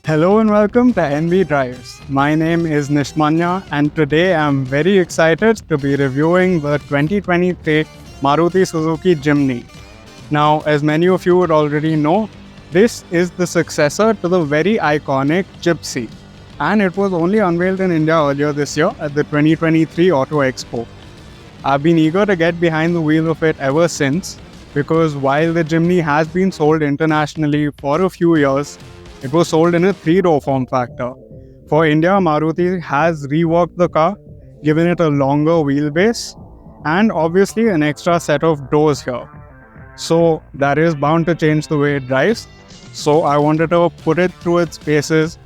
Hello and welcome to NV Drives. My name is Nishmanya and today I'm very excited to be reviewing the 2023 Maruti Suzuki Jimny. Now, as many of you would already know, this is the successor to the very iconic Gypsy, and it was only unveiled in India earlier this year at the 2023 Auto Expo. I've been eager to get behind the wheel of it ever since, because while the Jimny has been sold internationally for a few years, it was sold in a 3-door form factor. For India, Maruti has reworked the car, given it a longer wheelbase, and obviously an extra set of doors here. So that is bound to change the way it drives. So I wanted to put it through its paces,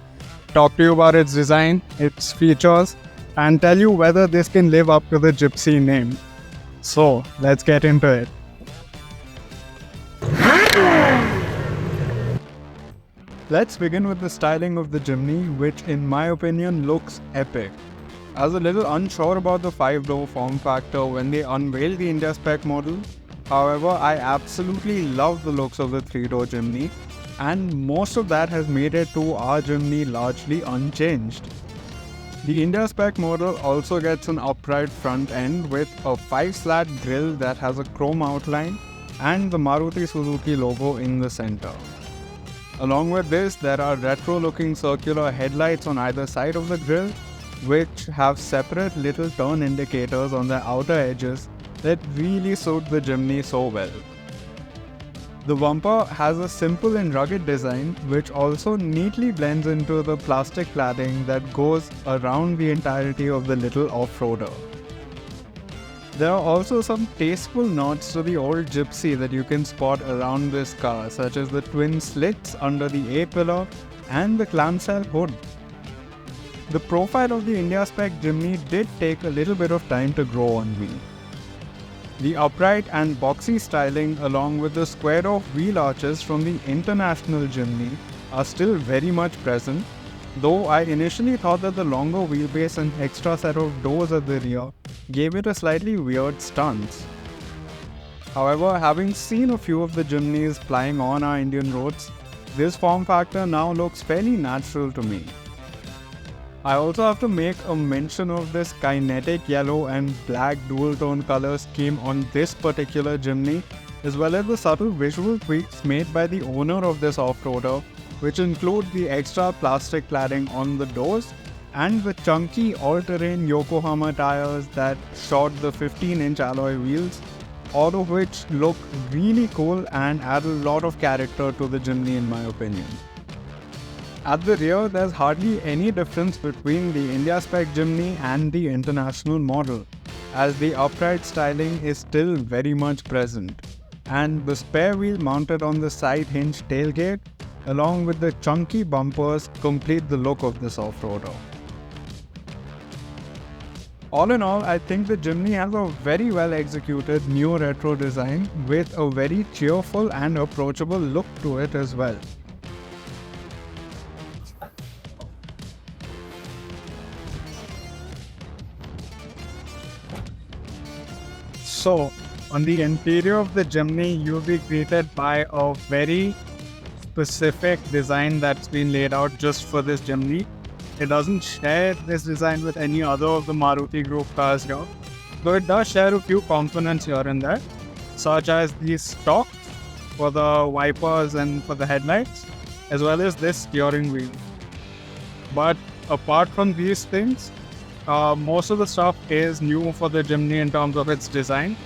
talk to you about its design, its features, and tell you whether this can live up to the Gypsy name. So let's get into it. Let's begin with the styling of the Jimny, which in my opinion looks epic. I was a little unsure about the 5-door form factor when they unveiled the India spec model. However, I absolutely love the looks of the 3-door Jimny, and most of that has made it to our Jimny largely unchanged. The India spec model also gets an upright front end with a 5-slat grille that has a chrome outline and the Maruti Suzuki logo in the center. Along with this, there are retro-looking circular headlights on either side of the grille, which have separate little turn indicators on their outer edges that really suit the Jimny so well. The bumper has a simple and rugged design, which also neatly blends into the plastic cladding that goes around the entirety of the little off-roader. There are also some tasteful nods to the old Gypsy that you can spot around this car, such as the twin slits under the A-pillar and the clamshell hood. The profile of the India spec Jimny did take a little bit of time to grow on me. The upright and boxy styling along with the square-off wheel arches from the international Jimny are still very much present, though I initially thought that the longer wheelbase and extra set of doors at the rear gave it a slightly weird stance. However, having seen a few of the Jimnys plying on our Indian roads, this form factor now looks fairly natural to me. I also have to make a mention of this kinetic yellow and black dual-tone color scheme on this particular Jimny, as well as the subtle visual tweaks made by the owner of this off-roader, which include the extra plastic cladding on the doors and the chunky all-terrain Yokohama tires that short the 15-inch alloy wheels, all of which look really cool and add a lot of character to the Jimny in my opinion. At the rear, there's hardly any difference between the India spec Jimny and the international model, as the upright styling is still very much present, and the spare wheel mounted on the side hinge tailgate along with the chunky bumpers complete the look of this off-roader. All in all, I think the Jimny has a very well executed new retro design with a very cheerful and approachable look to it as well. So, on the interior of the Jimny, you'll be greeted by a very specific design that's been laid out just for this Jimny. It doesn't share this design with any other of the Maruti group cars here, though it does share a few components here and there, such as these stalks for the wipers and for the headlights, as well as this steering wheel. But apart from these things, most of the stuff is new for the Jimny in terms of its design.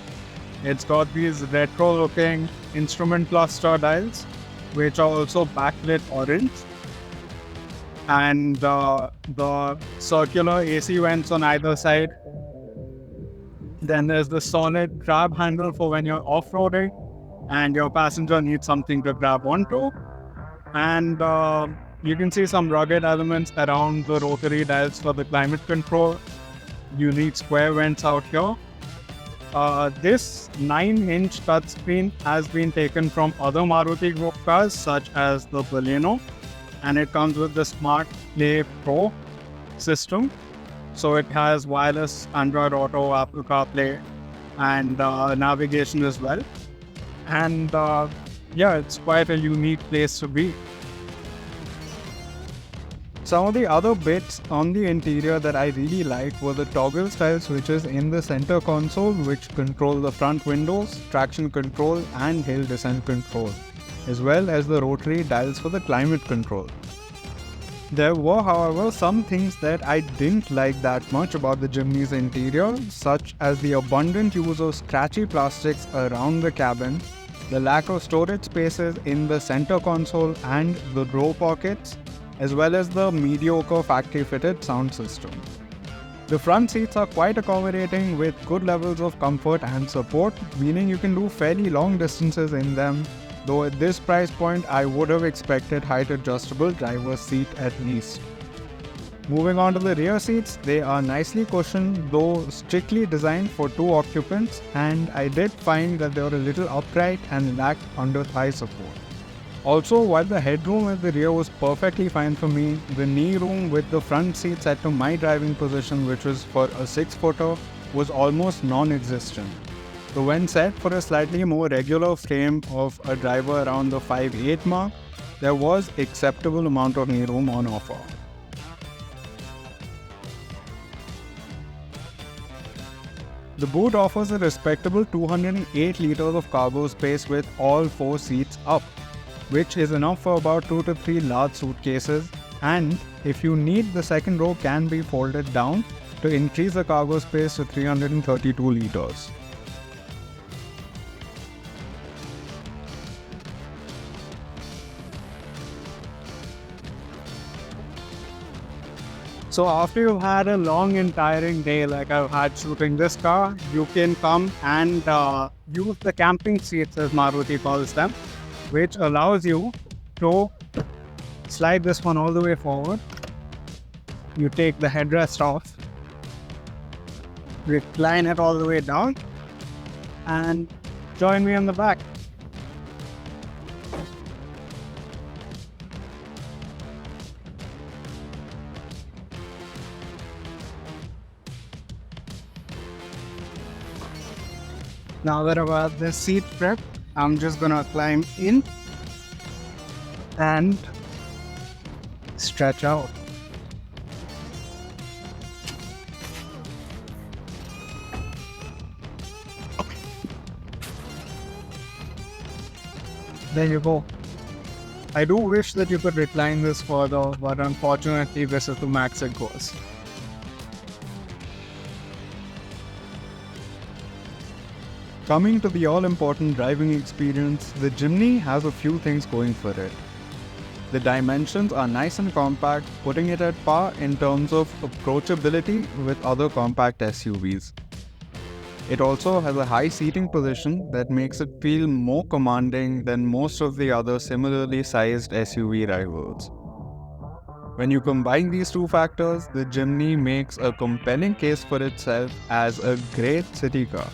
It's got these retro-looking instrument cluster dials, which are also backlit orange, and the circular AC vents on either side. Then there's the solid grab handle for when you're off-roading and your passenger needs something to grab onto. And you can see some rugged elements around the rotary dials for the climate control. Unique square vents out here. This 9-inch touchscreen has been taken from other Maruti group cars such as the Baleno, and it comes with the Smart Play Pro system. So it has wireless Android Auto, Apple CarPlay, and navigation as well. And yeah, it's quite a unique place to be. Some of the other bits on the interior that I really liked were the toggle style switches in the center console, which control the front windows, traction control and hill descent control, as well as the rotary dials for the climate control. There were, however, some things that I didn't like that much about the Jimny's interior, such as the abundant use of scratchy plastics around the cabin, the lack of storage spaces in the center console and the row pockets, as well as the mediocre factory-fitted sound system. The front seats are quite accommodating with good levels of comfort and support, meaning you can do fairly long distances in them, though at this price point I would have expected height adjustable driver's seat at least. Moving on to the rear seats, they are nicely cushioned though strictly designed for 2 occupants, and I did find that they were a little upright and lacked under thigh support. Also, while the headroom at the rear was perfectly fine for me, the knee room with the front seat set to my driving position, which was for a 6-footer, was almost non-existent. So when set for a slightly more regular frame of a driver around the 5'8" mark, there was acceptable amount of knee room on offer. The boot offers a respectable 208 liters of cargo space with all 4 seats up, which is enough for about 2 to 3 large suitcases, and if you need, the second row can be folded down to increase the cargo space to 332 liters. So after you've had a long and tiring day like I've had shooting this car, you can come and use the camping seats, as Maruti calls them, which allows you to slide this one all the way forward. You take the headrest off, recline it all the way down, and join me on the back. Now that I've got the seat prepped, I'm just gonna climb in and stretch out. There you go. I do wish that you could recline this further, but unfortunately this is the max it goes. Coming to the all-important driving experience, the Jimny has a few things going for it. The dimensions are nice and compact, putting it at par in terms of approachability with other compact SUVs. It also has a high seating position that makes it feel more commanding than most of the other similarly sized SUV rivals. When you combine these two factors, the Jimny makes a compelling case for itself as a great city car.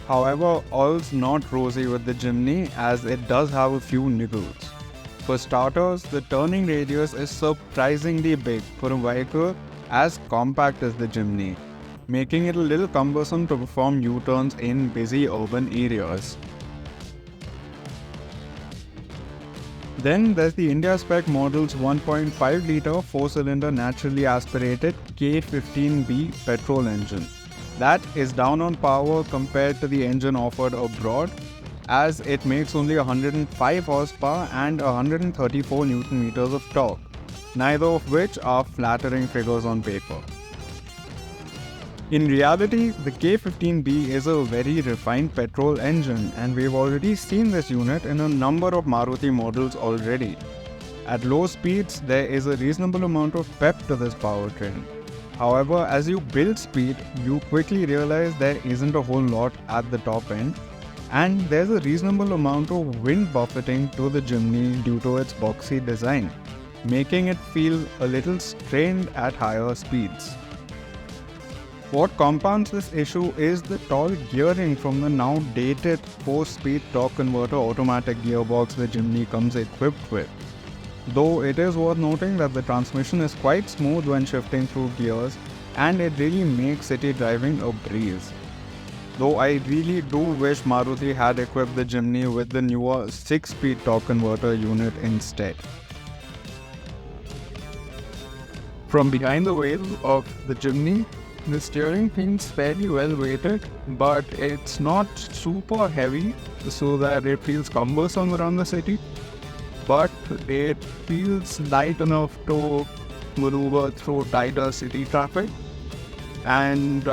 However, all's not rosy with the Jimny, as it does have a few niggles. For starters, the turning radius is surprisingly big for a vehicle as compact as the Jimny, making it a little cumbersome to perform U-turns in busy urban areas. Then there's the India spec model's 1.5-litre 4-cylinder naturally aspirated K15B petrol engine. That is down on power compared to the engine offered abroad, as it makes only 105 horsepower and 134 Nm of torque, neither of which are flattering figures on paper. In reality, the K15B is a very refined petrol engine, and we've already seen this unit in a number of Maruti models already. At low speeds, there is a reasonable amount of pep to this powertrain. However, as you build speed, you quickly realize there isn't a whole lot at the top end, and there's a reasonable amount of wind buffeting to the Jimny due to its boxy design, making it feel a little strained at higher speeds. What compounds this issue is the tall gearing from the now dated 4-speed torque converter automatic gearbox the Jimny comes equipped with. Though it is worth noting that the transmission is quite smooth when shifting through gears, and it really makes city driving a breeze. though I really do wish Maruti had equipped the Jimny with the newer 6-speed torque converter unit instead. From behind the wheel of the Jimny, the steering feels fairly well weighted, but it's not super heavy so that it feels cumbersome around the city, but it feels light enough to maneuver through tighter city traffic. And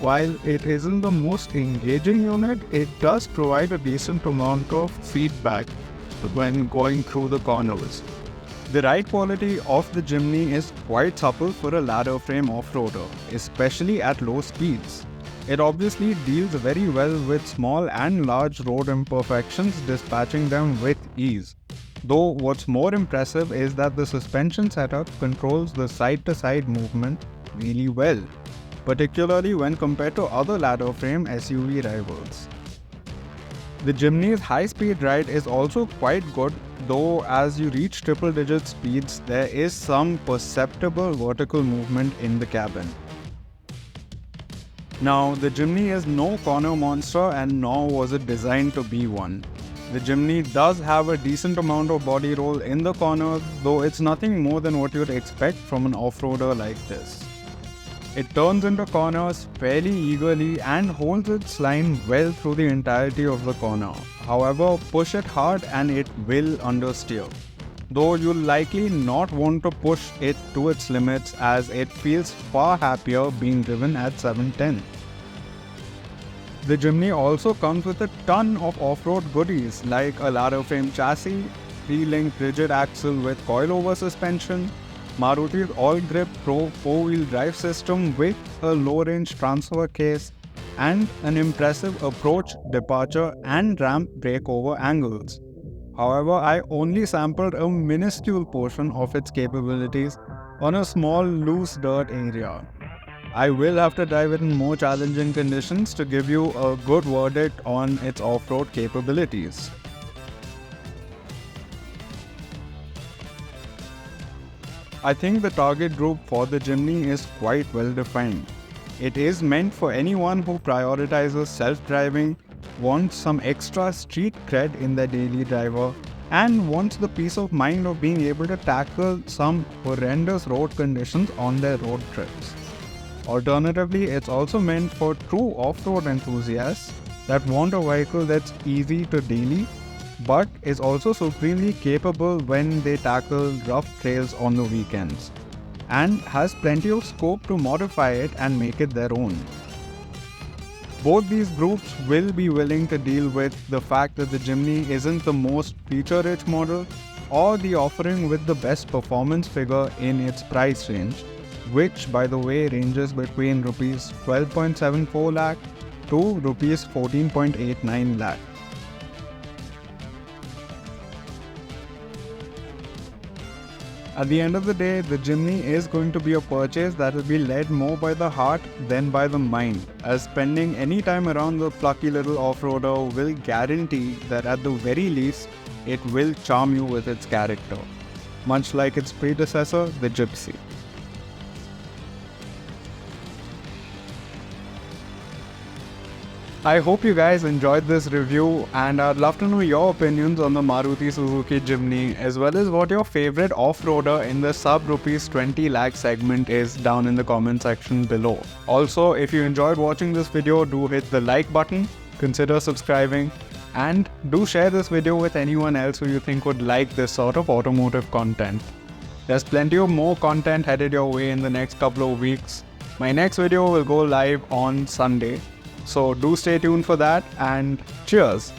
while it isn't the most engaging unit, it does provide a decent amount of feedback when going through the corners. The ride quality of the Jimny is quite supple for a ladder frame off-roader, especially at low speeds. It obviously deals very well with small and large road imperfections, dispatching them with ease. Though what's more impressive is that the suspension setup controls the side-to-side movement really well, particularly when compared to other ladder frame SUV rivals. The Jimny's high-speed ride is also quite good, though as you reach triple-digit speeds, there is some perceptible vertical movement in the cabin. Now, the Jimny is no corner monster and nor was it designed to be one. The Jimny does have a decent amount of body roll in the corners, though it's nothing more than what you'd expect from an off-roader like this. It turns into corners fairly eagerly and holds its line well through the entirety of the corner. However, push it hard and it will understeer, though you'll likely not want to push it to its limits as it feels far happier being driven at 710. The Jimny also comes with a ton of off-road goodies like a ladder frame chassis, 3-link rigid axle with coilover suspension, Maruti's All-Grip Pro 4-wheel drive system with a low-range transfer case, and an impressive approach, departure and ramp breakover angles. However, I only sampled a minuscule portion of its capabilities on a small loose dirt area. I will have to drive it in more challenging conditions to give you a good verdict on its off-road capabilities. I think the target group for the Jimny is quite well defined. It is meant for anyone who prioritizes self-driving, wants some extra street cred in their daily driver, and wants the peace of mind of being able to tackle some horrendous road conditions on their road trips. Alternatively, it's also meant for true off-road enthusiasts that want a vehicle that's easy to daily, but is also supremely capable when they tackle rough trails on the weekends, and has plenty of scope to modify it and make it their own. Both these groups will be willing to deal with the fact that the Jimny isn't the most feature-rich model or the offering with the best performance figure in its price range, which by the way ranges between Rs 12.74 lakh to Rs 14.89 lakh. At the end of the day, the Jimny is going to be a purchase that will be led more by the heart than by the mind, as spending any time around the plucky little off-roader will guarantee that at the very least, it will charm you with its character, much like its predecessor, the Gypsy. I hope you guys enjoyed this review, and I'd love to know your opinions on the Maruti Suzuki Jimny, as well as what your favorite off-roader in the sub Rs 20 lakh segment is down in the comment section below. Also, if you enjoyed watching this video, do hit the like button, consider subscribing, and do share this video with anyone else who you think would like this sort of automotive content. There's plenty of more content headed your way in the next couple of weeks. My next video will go live on Sunday. So do stay tuned for that, and cheers!